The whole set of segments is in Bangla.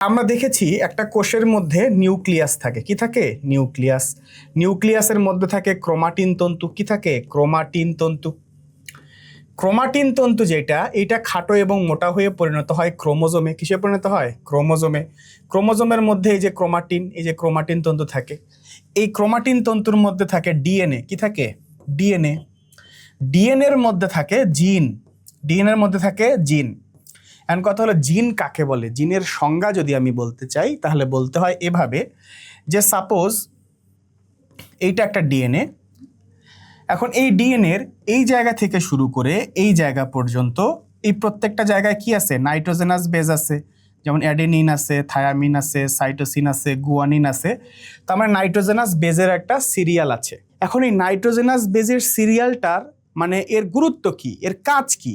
আমরা দেখেছি একটা কোষের মধ্যে নিউক্লিয়াস থাকে। কি থাকে? নিউক্লিয়াস। নিউক্লিয়াসের মধ্যে থাকে ক্রোমাটিন তন্তু। কি থাকে? ক্রোমাটিন তন্তু। ক্রোমাটিন তন্তু যেটা, এটা খাটো এবং মোটা হয়ে পরিণত হয় ক্রোমোজোমে। কিসে পরিণত হয়? ক্রোমোজোমে। ক্রোমোজোমের মধ্যে এই যে ক্রোমাটিন তন্তু থাকে। এই ক্রোমাটিন তন্তুর মধ্যে থাকে ডিএনএ। কি থাকে? ডিএনএ। ডিএনএ এর মধ্যে থাকে জিন। ডিএনএ এর মধ্যে থাকে জিন। এখন কথা হলো জিন কাকে বলে? জিনের সংজ্ঞা যদি আমি বলতে চাই তাহলে বলতে হয় এভাবে যে সাপোজ এইটা একটা ডিএনএ। এখন এই ডিএনএর এই জায়গা থেকে শুরু করে এই জায়গা পর্যন্ত এই প্রত্যেকটা জায়গায় কি আছে? নাইট্রোজেনাস বেজ আছে। যেমন অ্যাডেনিন আছে, থায়ামিন আছে, সাইটোসিন আছে, গুয়ানিন আছে। তার মানে নাইট্রোজেনাস বেজের একটা সিরিয়াল আছে। এখন এই নাইট্রোজেনাস বেজের সিরিয়ালটার মানে এর গুরুত্ব কি, এর কাজ কি,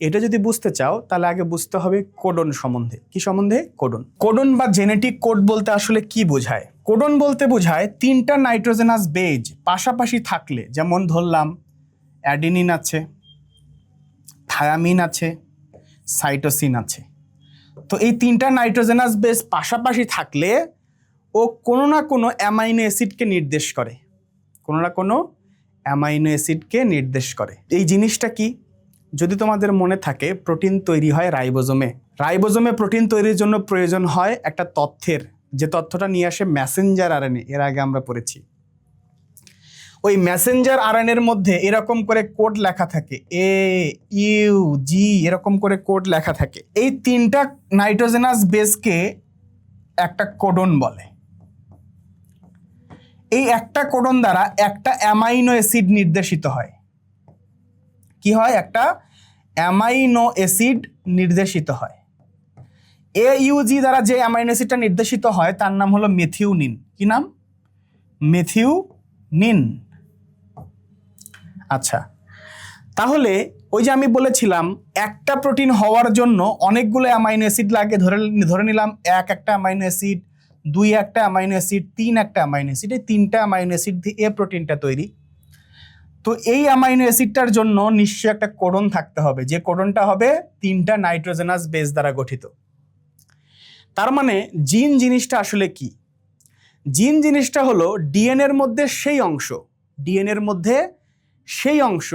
এটা যদি বুঝতে চাও তাহলে আগে বুঝতে হবে কোডন সম্বন্ধে। কি সম্বন্ধে? কোডন। কোডন বা জেনেটিক কোড বলতে আসলে কি বোঝায়? কোডন বলতে বোঝায় তিনটা নাইট্রোজেনাস বেজ পাশাপাশি থাকলে, যেমন ধরলাম অ্যাডেনিন আছে, থায়ামিন আছে, সাইটোসিন আছে। তো এই তিনটা নাইট্রোজেনাস বেজ পাশাপাশি থাকলে ও কোনো না কোনো অ্যামাইনো অ্যাসিডকে নির্দেশ করে। কোনো না কোনো অ্যামাইনো অ্যাসিডকে নির্দেশ করে। এই জিনিসটা কি? যদি তোমাদের মনে থাকে, প্রোটিন তৈরি হয় রাইবোজোমে। রাইবোজোমে প্রোটিন তৈরির জন্য প্রয়োজন হয় একটা তথ্যের, যে তথ্যটা নিয়ে আসে মেসেঞ্জার আরএনএ। এর আগে আমরা পড়েছি। ওই মেসেঞ্জার আরএনএর মধ্যে এরকম করে কোড লেখা থাকে, এ ইউ জি, এরকম করে কোড লেখা থাকে। এই তিনটা নাইট্রোজেনাস বেসকে একটা কোডন বলে। এই একটা কোডন দ্বারা একটা অ্যামাইনো অ্যাসিড নির্দেশিত হয়। কি হয়? একটা অ্যামাইনো অ্যাসিড নির্দেশিত হয়। AUG দ্বারা যে অ্যামাইনো অ্যাসিডটা নির্দেশিত হয় তার নাম হলো মেথিওনিন। কি নাম? মেথিওনিন। আচ্ছা, তাহলে ওই যে আমি বলেছিলাম একটা প্রোটিন হওয়ার জন্য অনেকগুলো অ্যামাইনো অ্যাসিড লাগে। ধরে নিলাম একটা অ্যামাইনো অ্যাসিড, 2 একটা অ্যামাইনো অ্যাসিড, 3 একটা অ্যামাইনো অ্যাসিড। এই 3টা অ্যামাইনো অ্যাসিড দিয়ে এই প্রোটিনটা তৈরি। তো এই অ্যামাইনো অ্যাসিডটার জন্য নিশ্চয়ই একটা কোডন থাকতে হবে, যে কোডনটা হবে 3টা নাইট্রোজেনাস বেস দ্বারা গঠিত। তার মানে জিন জিনিসটা আসলে কি? জিন জিনিসটা হলো ডিএনএর মধ্যে সেই অংশ, ডিএনএর মধ্যে সেই অংশ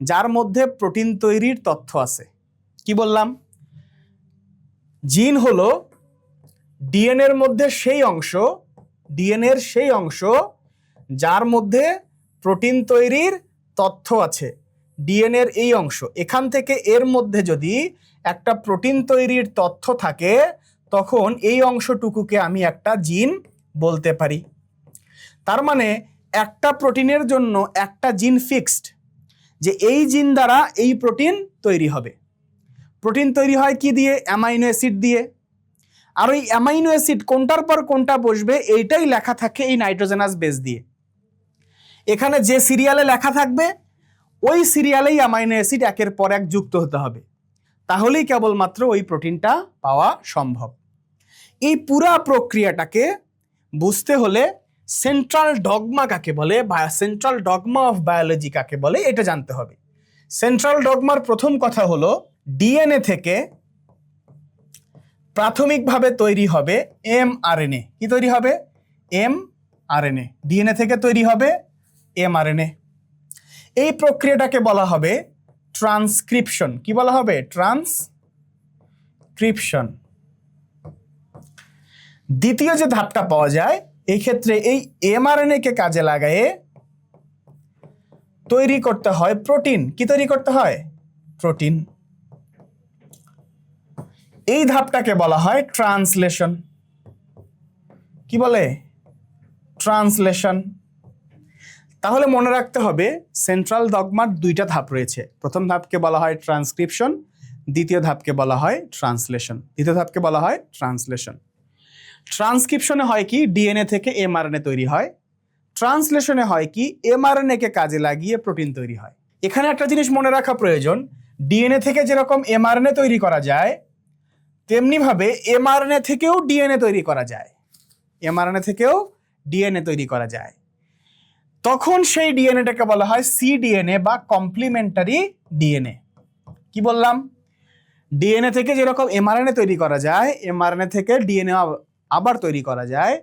যার মধ্যে প্রোটিন তৈরির তথ্য আছে। কি বললাম? জিন হলো ডিএনএর মধ্যে সেই অংশ, ডিএনএর সেই অংশ যার মধ্যে প্রোটিন তৈরির তথ্য আছে। ডিএনএর এই অংশ, এখান থেকে এর মধ্যে যদি একটা প্রোটিন তৈরির তথ্য থাকে তখন এই অংশটুকুকে আমি একটা জিন বলতে পারি। তার মানে একটা প্রোটিনের জন্য একটা জিন ফিক্সড, যে এই জিন দ্বারা এই প্রোটিন তৈরি হবে। প্রোটিন তৈরি হয় কি দিয়ে? অ্যামাইনো অ্যাসিড দিয়ে। আর ওই অ্যামাইনো অ্যাসিড কোনটার পর কোনটা বসবে এইটাই লেখা থাকে এই নাইট্রোজেনাস বেস দিয়ে। এখানে যে সিরিয়ালে লেখা থাকবে ওই সিরিয়ালেই অ্যামাইনো অ্যাসিড একের পর এক যুক্ত হতে হবে, তাহলেই কেবলমাত্র ওই প্রোটিনটা পাওয়া সম্ভব। এই পুরা প্রক্রিয়াটাকে বুঝতে হলে সেন্ট্রাল ডগমা কাকে বলে বা সেন্ট্রাল ডগমা অফ বায়োলজি কাকে বলে এটা জানতে হবে। সেন্ট্রাল ডগমার প্রথম কথা হলো ডিএনএ থেকে প্রাথমিকভাবে তৈরি হবে mRNA। কি তৈরি হবে? mRNA। ডিএনএ থেকে তৈরি হবে mRNA। এই প্রক্রিয়াটাকে বলা হবে ট্রান্সক্রিপশন। কি বলা হবে? ট্রান্সক্রিপশন। দ্বিতীয় যে ধাপটা পাওয়া যায়, এই ক্ষেত্রে এই mRNA কে কাজে লাগায়ে তৈরি করতে হয় প্রোটিন। কি তৈরি করতে হয়? প্রোটিন। এই ধাপটাকে বলা হয় ট্রান্সলেশন। কি বলে? ট্রান্সলেশন। তাহলে মনে রাখতে হবে সেন্ট্রাল ডগমার 2টা ধাপ রয়েছে। প্রথম ধাপকে বলা হয় ট্রান্সক্রিপশন, দ্বিতীয় ধাপকে বলা হয় ট্রান্সলেশন। দ্বিতীয় ধাপকে বলা হয় ট্রান্সলেশন। ট্রান্সক্রিপশনে হয় কি? ডিএনএ থেকে mRNA তৈরি হয়। ট্রান্সলেশনে হয় কি? mRNA কে কাজে লাগিয়ে প্রোটিন তৈরি হয়। এখানে একটা জিনিস মনে রাখা প্রয়োজন, ডিএনএ থেকে যেরকম mRNA তৈরি করা যায় তেমনিভাবে mRNA থেকেও ডিএনএ তৈরি করা যায়। mRNA থেকেও ডিএনএ তৈরি করা যায়। তখন সেই ডিএনএটাকে বলা হয় সিডিএনএ বা কমপ্লিমেন্টারি ডিএনএ। কি বললাম? ডিএনএ থেকে যেরকম এমআরএনএ তৈরি করা যায়, এমআরএনএ থেকে ডিএনএ আবার তৈরি করা যায়।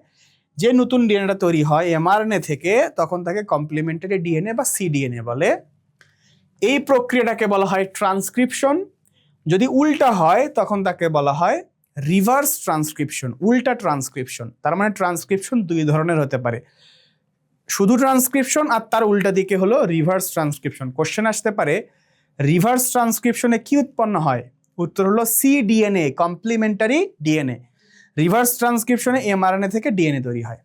যে নতুন ডিএনএটা তৈরি হয় এমআরএনএ থেকে, তখন তাকে কমপ্লিমেন্টারি ডিএনএ বা সিডিএনএ বলে। এই প্রক্রিয়াটাকে বলা হয় ট্রান্সক্রিপশন। যদি উল্টা হয় তখন তাকে বলা হয় রিভার্স ট্রান্সক্রিপশন, উল্টা ট্রান্সক্রিপশন। তার মানে ট্রান্সক্রিপশন দুই ধরনের হতে পারে, শুধু ট্রান্সক্রিপশন আর তার উল্টা দিকে হলো রিভার্স ট্রান্সক্রিপশন। কোশ্চেন আসতে পারে রিভার্স ট্রান্সক্রিপশনে কি উৎপন্ন হয়? উত্তর হলো সিডিএনএ, কমপ্লিমেন্টারি ডিএনএ। রিভার্স ট্রান্সক্রিপশনে এমআরএনএ থেকে ডিএনএ তৈরি হয়।